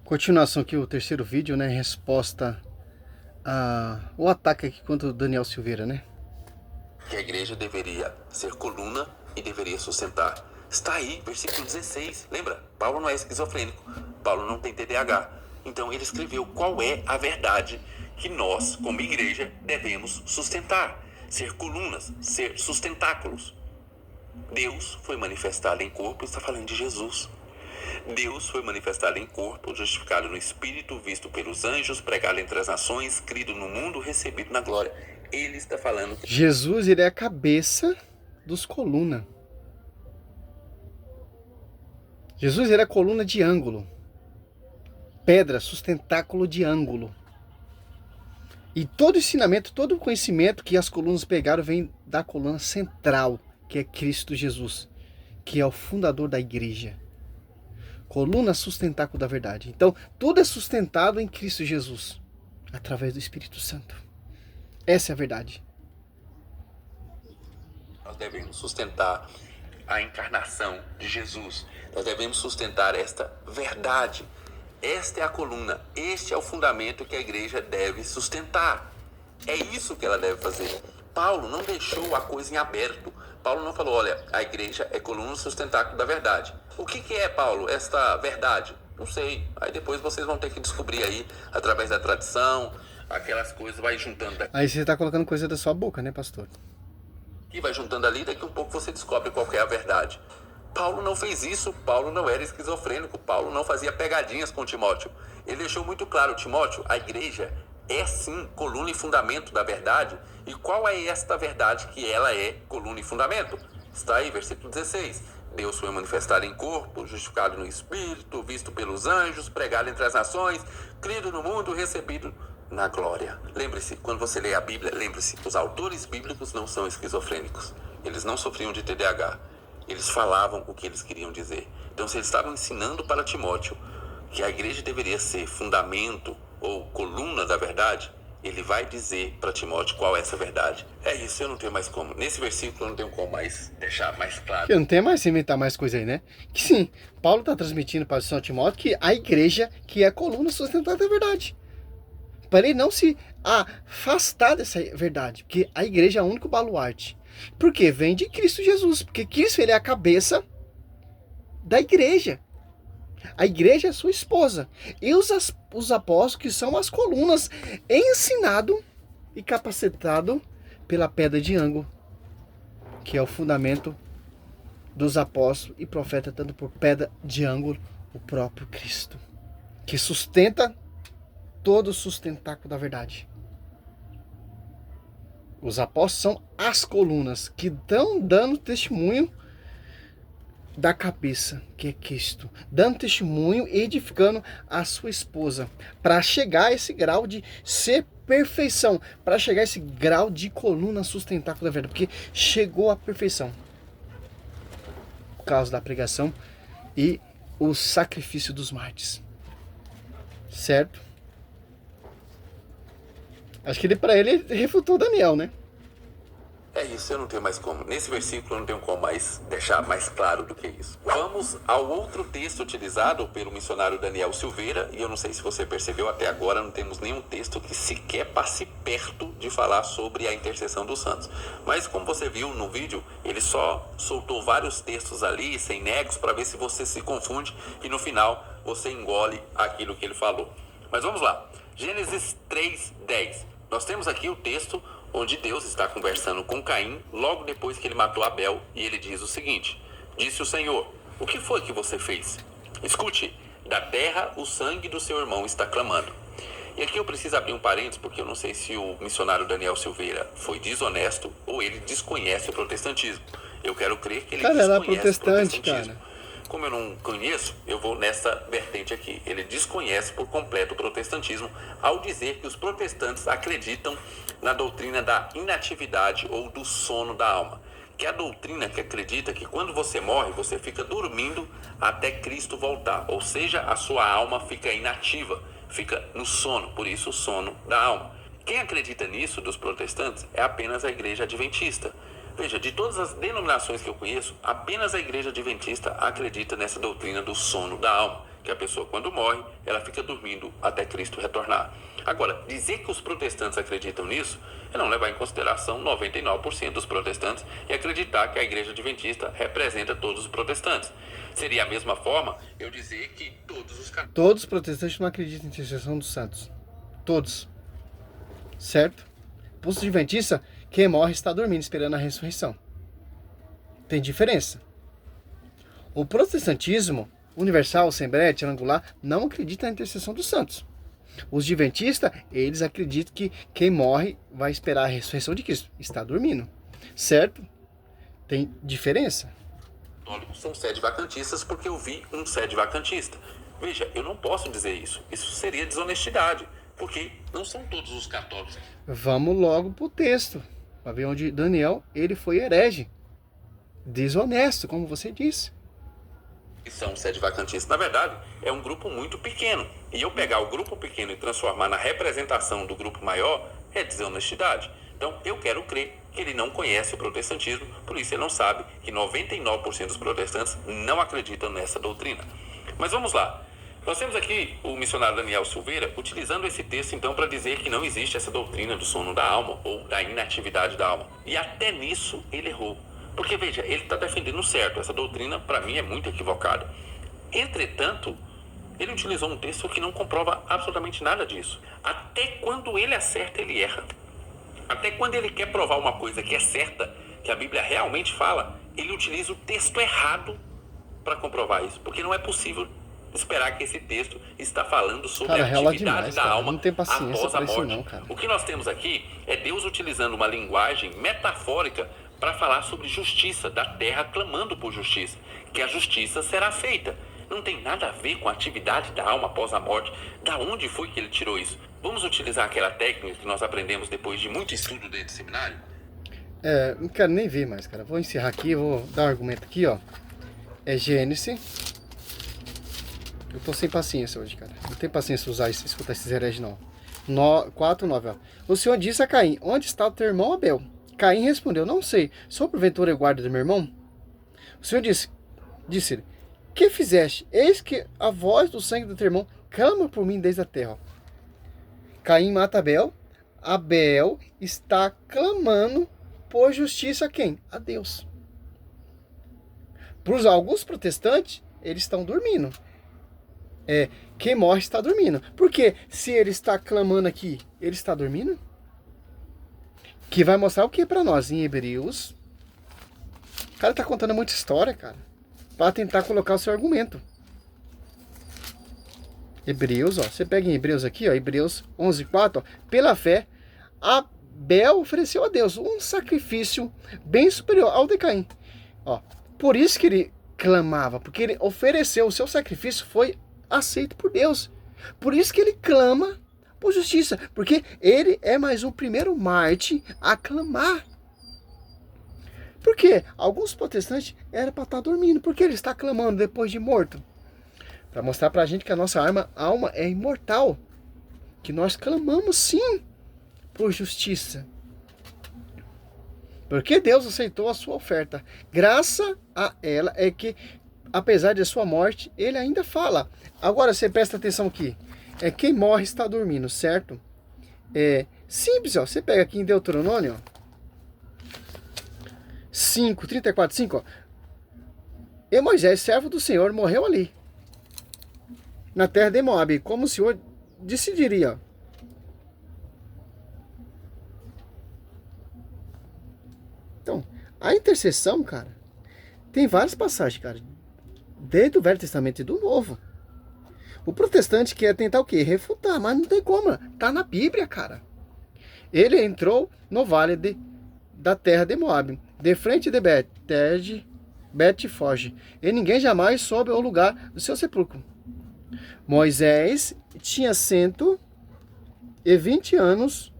Continuação aqui, o terceiro vídeo, né? Resposta ao ataque aqui contra o Daniel Silveira, né? Que a igreja deveria ser coluna e deveria sustentar. Está aí, versículo 16. Lembra? Paulo não é esquizofrênico. Paulo não tem TDAH. Então ele escreveu qual é a verdade que nós, como igreja, devemos sustentar. Ser colunas, ser sustentáculos. Deus foi manifestado em corpo, está falando de Jesus. Deus foi manifestado em corpo, justificado no Espírito, visto pelos anjos, pregado entre as nações, crido no mundo, recebido na glória. Ele está falando que Jesus, ele é a cabeça dos colunas. Jesus, ele é a coluna de ângulo. Pedra, sustentáculo de ângulo. E todo ensinamento, todo conhecimento que as colunas pegaram vem da coluna central, que é Cristo Jesus, que é o fundador da igreja. Coluna sustentáculo da verdade. Então, tudo é sustentado em Cristo Jesus, através do Espírito Santo. Essa é a verdade. nós devemos sustentar a encarnação de Jesus. Nós devemos sustentar esta verdade. Esta é a coluna, este é o fundamento que a igreja deve sustentar. É isso que ela deve fazer. Paulo não deixou a coisa em aberto. Paulo não falou, olha, a igreja é coluna sustentáculo da verdade. O que é, Paulo, esta verdade? Não sei. Aí depois vocês vão ter que descobrir aí, através da tradição, aquelas coisas, vai juntando daqui. Aí você está colocando coisa da sua boca, né, pastor? E vai juntando ali, daqui a um pouco você descobre qual é a verdade. Paulo não fez isso, Paulo não era esquizofrênico, Paulo não fazia pegadinhas com Timóteo. Ele deixou muito claro, Timóteo, a igreja é sim coluna e fundamento da verdade. E qual é esta verdade que ela é coluna e fundamento? Está aí, versículo 16. Deus foi manifestado em corpo, justificado no Espírito, visto pelos anjos, pregado entre as nações, crido no mundo, recebido na glória. Lembre-se, quando você lê a Bíblia, lembre-se, os autores bíblicos não são esquizofrênicos. Eles não sofriam de TDAH. Eles falavam o que eles queriam dizer. Então, se eles estavam ensinando para Timóteo que a igreja deveria ser fundamento ou coluna da verdade, ele vai dizer para Timóteo qual é essa verdade. É isso, eu não tenho mais como. Nesse versículo eu não tenho como mais deixar mais claro. Eu não tenho mais que inventar mais coisa aí, né? Que sim, Paulo está transmitindo para São Timóteo que a igreja que é a coluna sustentada da verdade. Para ele não se afastar dessa verdade, porque a igreja é o único baluarte. Porque vem de Cristo Jesus, porque Cristo ele é a cabeça da igreja. A igreja é sua esposa. E os apóstolos que são as colunas, ensinado e capacitado pela pedra de ângulo, que é o fundamento dos apóstolos e profetas, tanto por pedra de ângulo, o próprio Cristo, que sustenta todo o sustentáculo da verdade. Os apóstolos são as colunas que estão dando testemunho da cabeça, que é Cristo, dando testemunho e edificando a sua esposa, para chegar a esse grau de ser perfeição, para chegar a esse grau de coluna sustentáculo da verdade, porque chegou à perfeição por causa da pregação e o sacrifício dos mártires. Certo? Acho que para ele refutou Daniel, né? É isso, eu não tenho mais como. Nesse versículo eu não tenho como mais deixar mais claro do que isso. Vamos ao outro texto utilizado pelo missionário Daniel Silveira, e eu não sei se você percebeu, até agora não temos nenhum texto que sequer passe perto de falar sobre a intercessão dos santos. Mas como você viu no vídeo, ele só soltou vários textos ali, sem nexos, para ver se você se confunde e no final você engole aquilo que ele falou. Mas vamos lá. Gênesis 3:10. Nós temos aqui o texto onde Deus está conversando com Caim, logo depois que ele matou Abel, e ele diz o seguinte: disse o Senhor, o que foi que você fez? Escute, da terra o sangue do seu irmão está clamando. E aqui eu preciso abrir um parênteses, porque eu não sei se o missionário Daniel Silveira foi desonesto ou ele desconhece o protestantismo. Eu quero crer que ele Cara, desconhece o protestantismo. cara. Como eu não conheço, eu vou nessa vertente aqui. Ele desconhece por completo o protestantismo ao dizer que os protestantes acreditam na doutrina da inatividade ou do sono da alma. Que é a doutrina que acredita que quando você morre, você fica dormindo até Cristo voltar. Ou seja, a sua alma fica inativa, fica no sono, por isso o sono da alma. Quem acredita nisso dos protestantes é apenas a igreja adventista. Veja, de todas as denominações que eu conheço, apenas a igreja adventista acredita nessa doutrina do sono da alma, que a pessoa, quando morre, ela fica dormindo até Cristo retornar. Agora, dizer que os protestantes acreditam nisso é não levar em consideração 99% dos protestantes e acreditar que a Igreja Adventista representa todos os protestantes. Seria a mesma forma eu dizer que todos os protestantes não acreditam em intercessão dos santos. Todos. Certo? Para os adventistas, quem morre está dormindo, esperando a ressurreição. Tem diferença. O protestantismo universal, assembleia, triangular, não acredita na intercessão dos santos. Os adventistas, eles acreditam que quem morre vai esperar a ressurreição de Cristo. Está dormindo. Certo? Tem diferença. São sede-vacantistas porque eu vi um sede-vacantista. Veja, eu não posso dizer isso. Isso seria desonestidade, porque não são todos os católicos. Vamos logo para o texto, para ver onde Daniel ele foi herege. Desonesto, como você disse. Que são sede-vacantistas. Na verdade, é um grupo muito pequeno. E eu pegar o grupo pequeno e transformar na representação do grupo maior é desonestidade. Então, eu quero crer que ele não conhece o protestantismo, por isso ele não sabe que 99% dos protestantes não acreditam nessa doutrina. Mas vamos lá. Nós temos aqui o missionário Daniel Silveira utilizando esse texto, então, para dizer que não existe essa doutrina do sono da alma ou da inatividade da alma. E até nisso ele errou. Porque, veja, ele está defendendo certo. Essa doutrina, para mim, é muito equivocada. Entretanto, ele utilizou um texto que não comprova absolutamente nada disso. Até quando ele acerta, ele erra. Até quando ele quer provar uma coisa que é certa, que a Bíblia realmente fala, ele utiliza o texto errado para comprovar isso. Porque não é possível esperar que esse texto está falando sobre a atividade da alma não tem paciência após a morte. não, cara. O que nós temos aqui é Deus utilizando uma linguagem metafórica para falar sobre justiça, da terra clamando por justiça, que a justiça será feita. Não tem nada a ver com a atividade da alma após a morte. Da onde foi que ele tirou isso? Vamos utilizar aquela técnica que nós aprendemos depois de muito estudo dentro do seminário? Não quero nem ver mais, cara. Vou encerrar aqui, vou dar um argumento aqui, ó. É Gênesis. Eu tô sem paciência hoje, cara. Não tenho paciência escutar esses hereges, não. 4:9, ó. O Senhor disse a Caim: onde está o teu irmão Abel? Caim respondeu: não sei. Sou porventura o guarda do meu irmão? O Senhor disse-lhe: que fizeste? Eis que a voz do sangue do teu irmão clama por mim desde a terra. Caim mata Abel. Abel está clamando por justiça a quem? A Deus. Para alguns protestantes, eles estão dormindo. Quem morre está dormindo. Porque se ele está clamando aqui, ele está dormindo? Que vai mostrar o que para nós? Em Hebreus. O cara está contando muita história, cara, para tentar colocar o seu argumento. Hebreus, ó. Você pega em Hebreus aqui, ó. Hebreus 11:4, ó. Pela fé, Abel ofereceu a Deus um sacrifício bem superior ao de Caim. Ó. Por isso que ele clamava, porque ele ofereceu, o seu sacrifício foi aceito por Deus. Por isso que ele clama por justiça, porque ele é mais um primeiro mártir a clamar. Por quê? Alguns protestantes eram para estar dormindo, porque ele está clamando depois de morto. Para mostrar para a gente que a nossa alma é imortal, que nós clamamos sim por justiça. Porque Deus aceitou a sua oferta. Graças a ela é que, apesar de sua morte, ele ainda fala. Agora você presta atenção aqui. Quem morre está dormindo, certo? Simples, ó. Você pega aqui em Deuteronômio, ó. 34:5, ó. E Moisés, servo do Senhor, morreu ali, na terra de Moabe, como o Senhor decidiria, ó. Então, a intercessão, cara, tem várias passagens, cara, desde o Velho Testamento e do Novo. O protestante quer tentar o quê? Refutar, mas não tem como. Tá na Bíblia, cara. Ele entrou no vale da terra de Moabe, de frente de Bet-Foge, e ninguém jamais soube o lugar do seu sepulcro. Moisés tinha 120 anos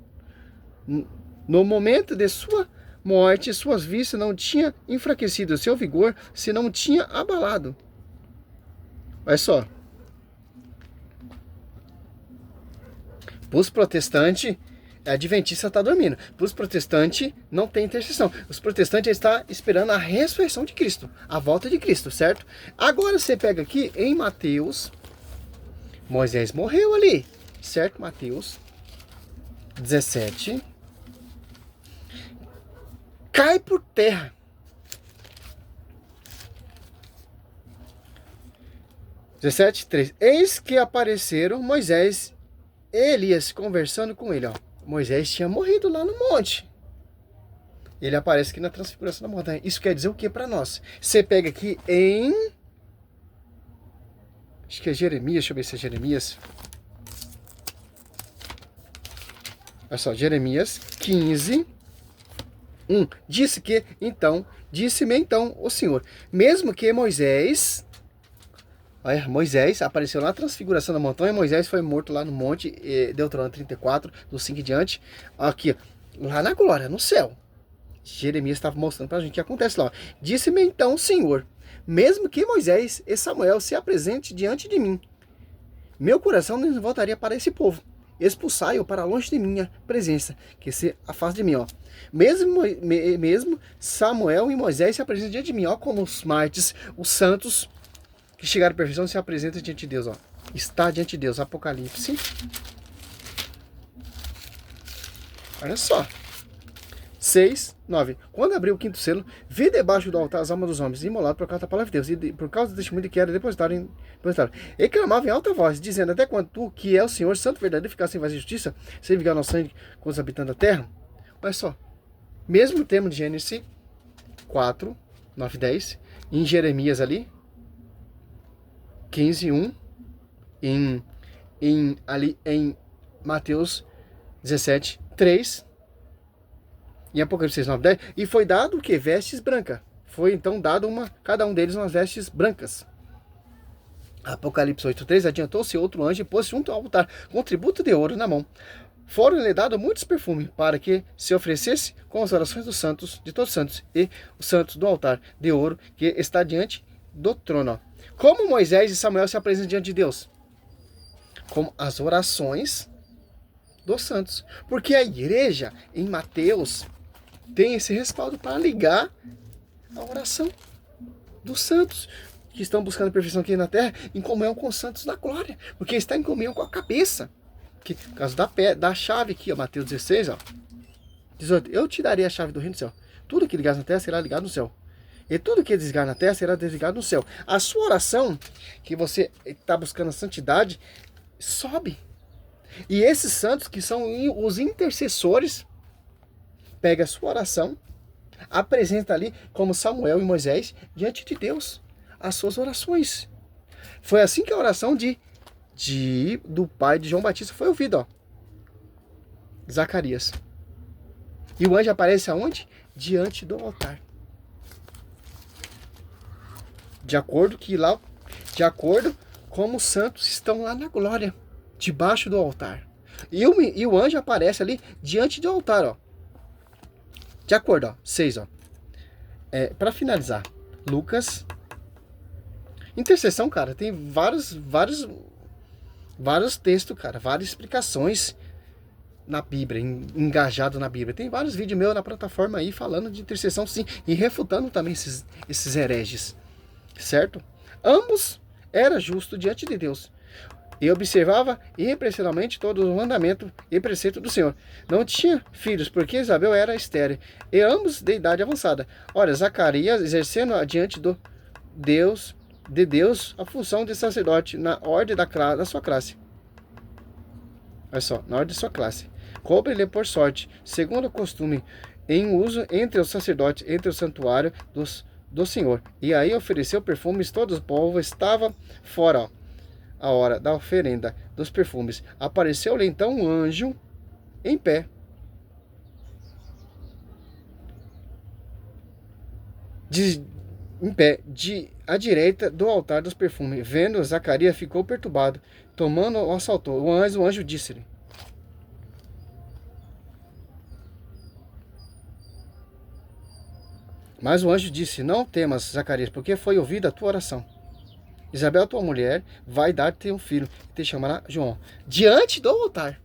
no momento de sua morte. Suas vistas não tinham enfraquecido, seu vigor se não tinha abalado. Olha só. Para os protestantes, a adventista está dormindo. Para os protestantes, não tem intercessão. Os protestantes estão esperando a ressurreição de Cristo, a volta de Cristo, certo? Agora você pega aqui em Mateus Moisés morreu ali, certo? Mateus 17. Cai por terra. 17:3. Eis que apareceram Moisés e Elias conversando com ele. Ó. Moisés tinha morrido lá no monte. Ele aparece aqui na transfiguração da montanha. Isso quer dizer o que para nós? Você pega aqui em... Acho que é Jeremias. Deixa eu ver se é Jeremias. Olha só, Jeremias 15, 1. Disse-me então o Senhor, mesmo que Moisés apareceu na transfiguração da montanha, Moisés foi morto lá no monte, Deuteronômio 34, do 5 em diante, aqui, lá na glória, no céu. Jeremias estava mostrando para a gente o que acontece lá. Disse-me então o Senhor, mesmo que Moisés e Samuel se apresentem diante de mim, meu coração não voltaria para esse povo. Expulsai-o para longe de minha presença, que se afaste de mim, ó. Mesmo Samuel e Moisés se apresentam diante de mim, ó, como os mártires, os santos que chegaram à perfeição se apresentam diante de Deus, ó. Está diante de Deus, Apocalipse. Olha só. 6, 9. Quando abriu o quinto selo, vi debaixo do altar as almas dos homens imolados por causa da palavra de Deus e por causa do testemunho que era depositado. E clamava em alta voz, dizendo: até quando tu, que é o Senhor, santo verdadeiro, ficar sem fazer justiça, sem vingar nosso sangue com os habitantes da terra? Olha só. Mesmo termo de Gênesis 4, 9, 10. Em Jeremias ali, 15, 1. Ali em Mateus 17, 3. Em Apocalipse 6, 9, 10, e foi dado o que? Vestes brancas. Foi então dado cada um deles umas vestes brancas. Apocalipse 8, 3, adiantou-se outro anjo e pôs junto ao altar com tributo de ouro na mão. Foram-lhe dados muitos perfumes, para que se oferecesse com as orações dos santos, de todos os santos, e os santos do altar de ouro que está diante do trono. Como Moisés e Samuel se apresentam diante de Deus? Como as orações dos santos. Porque a igreja, em Mateus, tem esse respaldo para ligar a oração dos santos que estão buscando a perfeição aqui na terra em comunhão com os santos da glória, porque está em comunhão com a cabeça. Que, por causa da chave aqui, ó, Mateus 16, ó, 18, eu te darei a chave do reino do céu. Tudo que ligar na terra será ligado no céu. E tudo que desligar na terra será desligado no céu. A sua oração, que você está buscando a santidade, sobe. E esses santos, que são os intercessores, pega a sua oração, apresenta ali, como Samuel e Moisés, diante de Deus, as suas orações. Foi assim que a oração do pai de João Batista foi ouvida, ó. Zacarias. E o anjo aparece aonde? Diante do altar. De acordo como os santos estão lá na glória, debaixo do altar. E o anjo aparece ali diante do altar, ó. De acordo, ó. 6, ó. Para finalizar, Lucas. Intercessão, cara, tem vários textos, cara, várias explicações na Bíblia, engajado na Bíblia. Tem vários vídeos meus na plataforma aí falando de intercessão, sim, e refutando também esses hereges, certo? Ambos eram justos diante de Deus e observava irrepreensivelmente todos os mandamentos e preceitos do Senhor. Não tinha filhos, porque Isabel era estéril, e ambos de idade avançada. Ora, Zacarias exercendo diante de Deus a função de sacerdote na ordem da sua classe. Olha só, na ordem de sua classe. Cobre-lhe por sorte, segundo o costume, em uso entre os sacerdotes, entre o santuário do Senhor. E aí ofereceu perfumes, todo o povo estava fora, ó, a hora da oferenda dos perfumes. Apareceu-lhe então um anjo em pé, à direita do altar dos perfumes. Vendo, Zacarias ficou perturbado, tomando o assaltou. O anjo disse-lhe: Mas o anjo disse: Não temas, Zacarias, porque foi ouvida a tua oração. Isabel, tua mulher, vai dar-te um filho, e te chamará João. Diante do altar.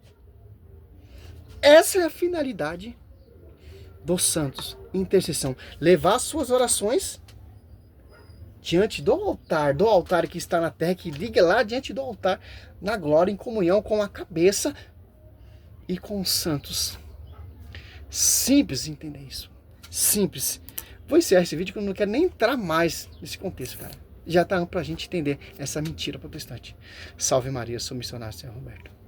Essa é a finalidade dos santos, intercessão. Levar suas orações diante do altar que está na terra, que liga lá diante do altar, na glória, em comunhão com a cabeça e com os santos. Simples entender isso. Simples. Vou encerrar esse vídeo porque eu não quero nem entrar mais nesse contexto, cara. Já está amplo para a gente entender essa mentira protestante. Salve Maria, sou missionário Senhor Roberto.